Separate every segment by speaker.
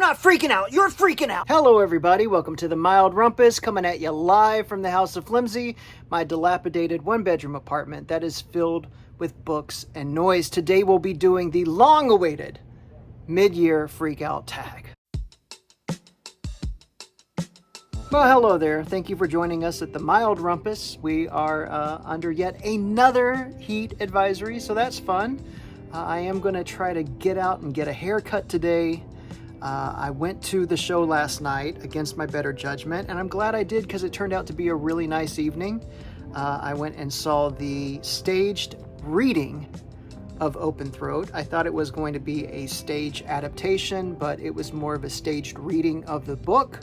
Speaker 1: not freaking out. You're freaking out. Hello, everybody. Welcome to the Mild Rumpus, coming at you live from the House of Flimsy, my dilapidated one-bedroom apartment that is filled with books and noise. Today, we'll be doing the long-awaited mid-year freak-out tag. Well, hello there. Thank you for joining us at the Mild Rumpus. We are under yet another heat advisory, so that's fun. I am going to try to get out and get a haircut today. I went to the show last night against my better judgment, and I'm glad I did because it turned out to be a really nice evening. I went and saw the staged reading of Open Throat. I thought it was going to be a stage adaptation, but it was more of a staged reading of the book.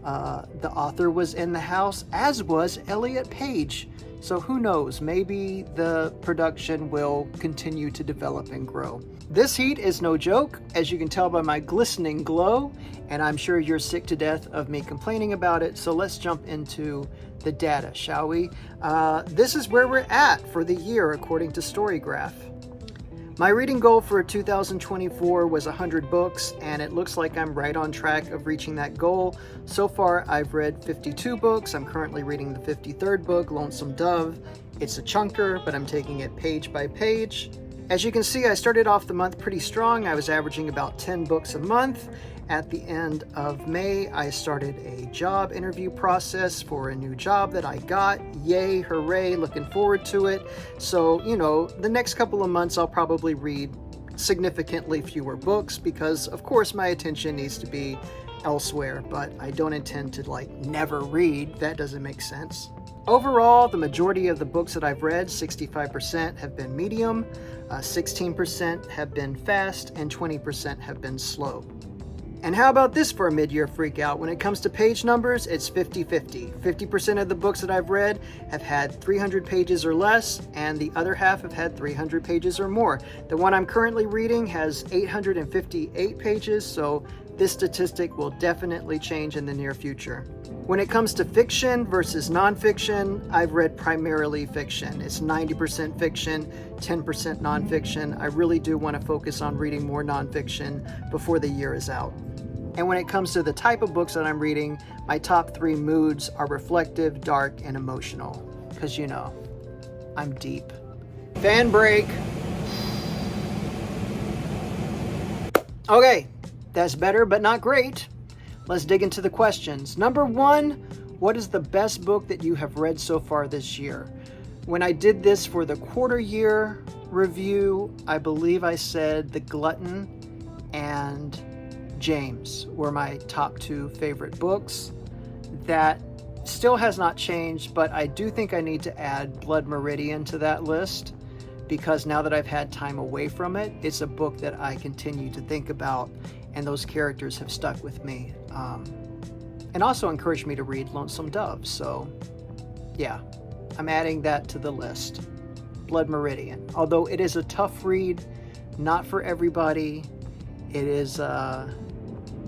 Speaker 1: The author was in the house, as was Elliot Page. So who knows, maybe the production will continue to develop and grow. This heat is no joke, as you can tell by my glistening glow, and I'm sure you're sick to death of me complaining about it, so let's jump into the data, shall we? This is where we're at for the year, according to StoryGraph. My reading goal for 2024 was 100 books, and it looks like I'm right on track of reaching that goal. So far, I've read 52 books. I'm currently reading the 53rd book, Lonesome Dove. It's a chunker, but I'm taking it page by page. As you can see, I started off the month pretty strong. I was averaging about 10 books a month. At the end of May, I started a job interview process for a new job that I got. Yay, hooray, looking forward to it. So, the next couple of months, I'll probably read significantly fewer books because, of course, my attention needs to be elsewhere, but I don't intend to, never read. That doesn't make sense. Overall, the majority of the books that I've read, 65% have been medium, 16% have been fast, and 20% have been slow. And how about this for a mid-year freakout? When it comes to page numbers, it's 50-50. 50% of the books that I've read have had 300 pages or less, and the other half have had 300 pages or more. The one I'm currently reading has 858 pages, so this statistic will definitely change in the near future. When it comes to fiction versus nonfiction, I've read primarily fiction. It's 90% fiction, 10% nonfiction. I really do want to focus on reading more nonfiction before the year is out. And when it comes to the type of books that I'm reading, my top 3 moods are reflective, dark, and emotional. Because, I'm deep. Fan break. Okay, that's better, but not great. Let's dig into the questions. Number 1, what is the best book that you have read so far this year? When I did this for the quarter year review, I believe I said The Glutton and James were my top 2 favorite books. That still has not changed, but I do think I need to add Blood Meridian to that list because now that I've had time away from it, it's a book that I continue to think about, and those characters have stuck with me. And also encouraged me to read Lonesome Dove. So, yeah, I'm adding that to the list. Blood Meridian. Although it is a tough read, not for everybody. It is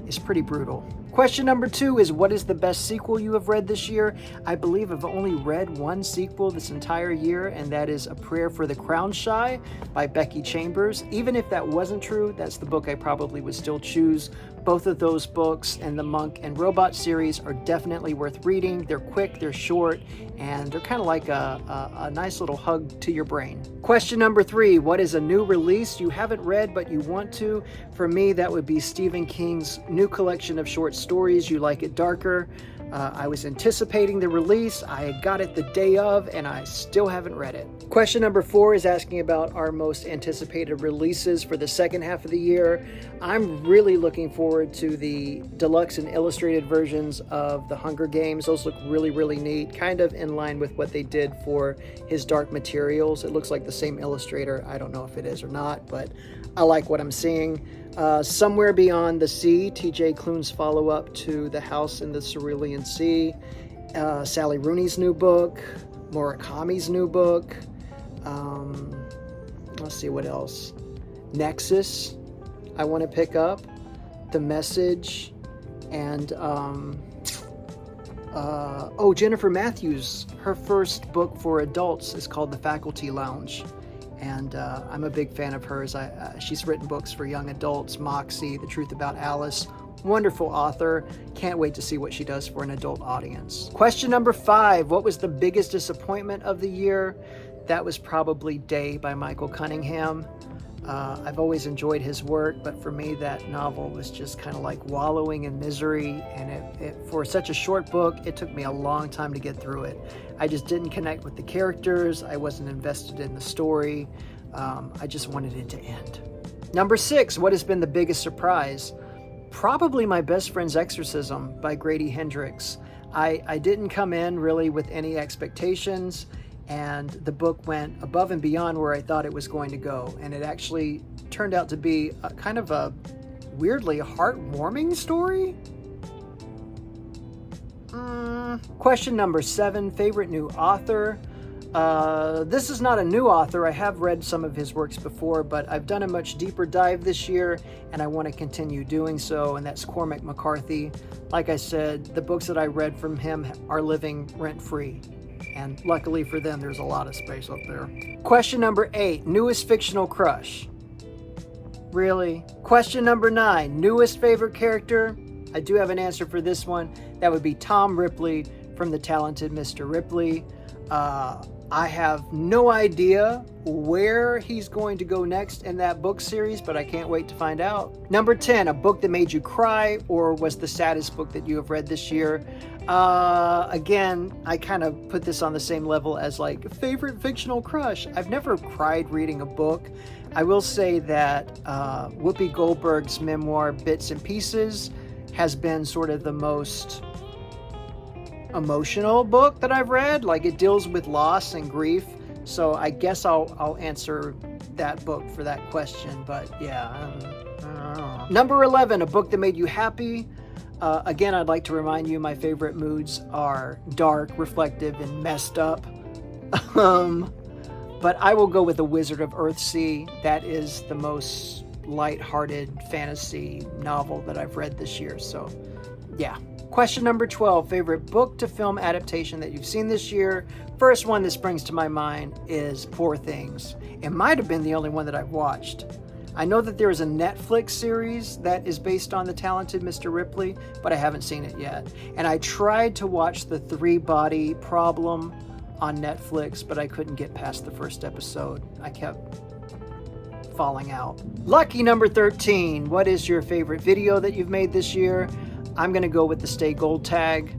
Speaker 1: it's pretty brutal. Question number 2 is, what is the best sequel you have read this year? I believe I've only read one sequel this entire year, and that is A Prayer for the Crown Shy by Becky Chambers. Even if that wasn't true, that's the book I probably would still choose. Both of those books and the Monk and Robot series are definitely worth reading. They're quick, they're short, and they're kind of like a nice little hug to your brain. Question number 3, what is a new release you haven't read but you want to? For me, that would be Stephen King's new collection of short stories, You Like It Darker. I was anticipating the release. I got it the day of, and I still haven't read it. Question number 4 is asking about our most anticipated releases for the second half of the year. I'm really looking forward to the deluxe and illustrated versions of The Hunger Games. Those look really, really neat, kind of in line with what they did for his Dark Materials. It looks like the same illustrator. I don't know if it is or not, but I like what I'm seeing. Somewhere Beyond the Sea, T.J. Klune's follow-up to The House in the Cerulean Sea, Sally Rooney's new book, Murakami's new book, let's see what else, Nexus, I want to pick up, The Message, and Jennifer Matthews, her first book for adults is called The Faculty Lounge. And I'm a big fan of hers. She's written books for young adults, Moxie, The Truth About Alice, Wonderful author. Can't wait to see what she does for an adult audience. Question number 5. What was the biggest disappointment of the year? That was probably Day by Michael Cunningham. I've always enjoyed his work, but for me, that novel was just kind of like wallowing in misery. And for such a short book, it took me a long time to get through it. I just didn't connect with the characters. I wasn't invested in the story. I just wanted it to end. Number 6, what has been the biggest surprise? Probably My Best Friend's Exorcism by Grady Hendrix. I didn't come in really with any expectations, and the book went above and beyond where I thought it was going to go. And it actually turned out to be kind of a weirdly heartwarming story. Question number 7, favorite new author. This is not a new author. I have read some of his works before, but I've done a much deeper dive this year, and I want to continue doing so, and that's Cormac McCarthy. Like I said, the books that I read from him are living rent-free, and luckily for them, there's a lot of space up there. Question number 8, newest fictional crush. Really? Question number 9, newest favorite character. I do have an answer for this one. That would be Tom Ripley from The Talented Mr. Ripley. I have no idea where he's going to go next in that book series, but I can't wait to find out. Number 10, a book that made you cry or was the saddest book that you have read this year. Again, I kind of put this on the same level as like favorite fictional crush. I've never cried reading a book. I will say that Whoopi Goldberg's memoir, Bits and Pieces, has been sort of the most emotional book that I've read. Like, it deals with loss and grief, so I guess I'll answer that book for that question. But yeah, I don't know. Number 11, a book that made you happy. Again, I'd like to remind you my favorite moods are dark, reflective, and messed up. But I will go with The Wizard of Earthsea. That is the most lighthearted fantasy novel that I've read this year. So yeah. Question number 12, favorite book to film adaptation that you've seen this year. First one that springs to my mind is Poor Things. It might have been the only one that I've watched. I know that there is a Netflix series that is based on The Talented Mr. Ripley, but I haven't seen it yet. And I tried to watch The Three-Body Problem on Netflix, but I couldn't get past the first episode. I kept falling out. Lucky number 13, what is your favorite video that you've made this year? I'm going to go with the Stay Gold tag.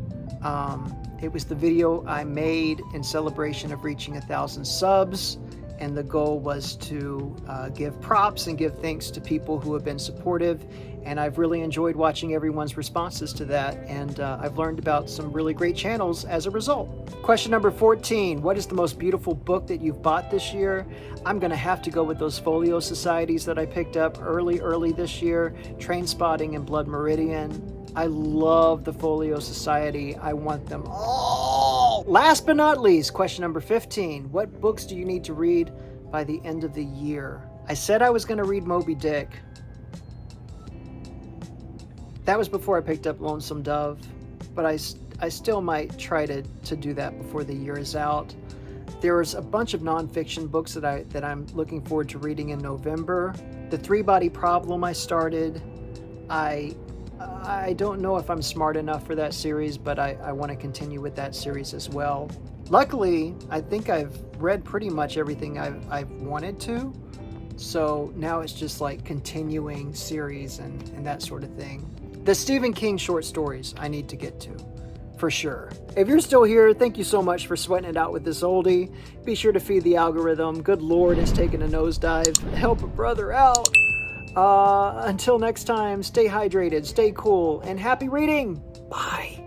Speaker 1: It was the video I made in celebration of reaching 1,000 subs, and the goal was to give props and give thanks to people who have been supportive, and I've really enjoyed watching everyone's responses to that, and I've learned about some really great channels as a result. Question number 14, what is the most beautiful book that you've bought this year? I'm going to have to go with those folio societies that I picked up early this year, Trainspotting and Blood Meridian. I love the Folio Society. I want them all. Last but not least, question number 15. What books do you need to read by the end of the year? I said I was going to read Moby Dick. That was before I picked up Lonesome Dove, but I still might try to do that before the year is out. There's a bunch of nonfiction books that I'm looking forward to reading in November. The Three-Body Problem I started. I don't know if I'm smart enough for that series, but I want to continue with that series as well. Luckily, I think I've read pretty much everything I've wanted to. So now it's just like continuing series and that sort of thing. The Stephen King short stories I need to get to, for sure. If you're still here, thank you so much for sweating it out with this oldie. Be sure to feed the algorithm. Good Lord, it's taken a nosedive. Help a brother out. Until next time, stay hydrated, stay cool, and happy reading. Bye.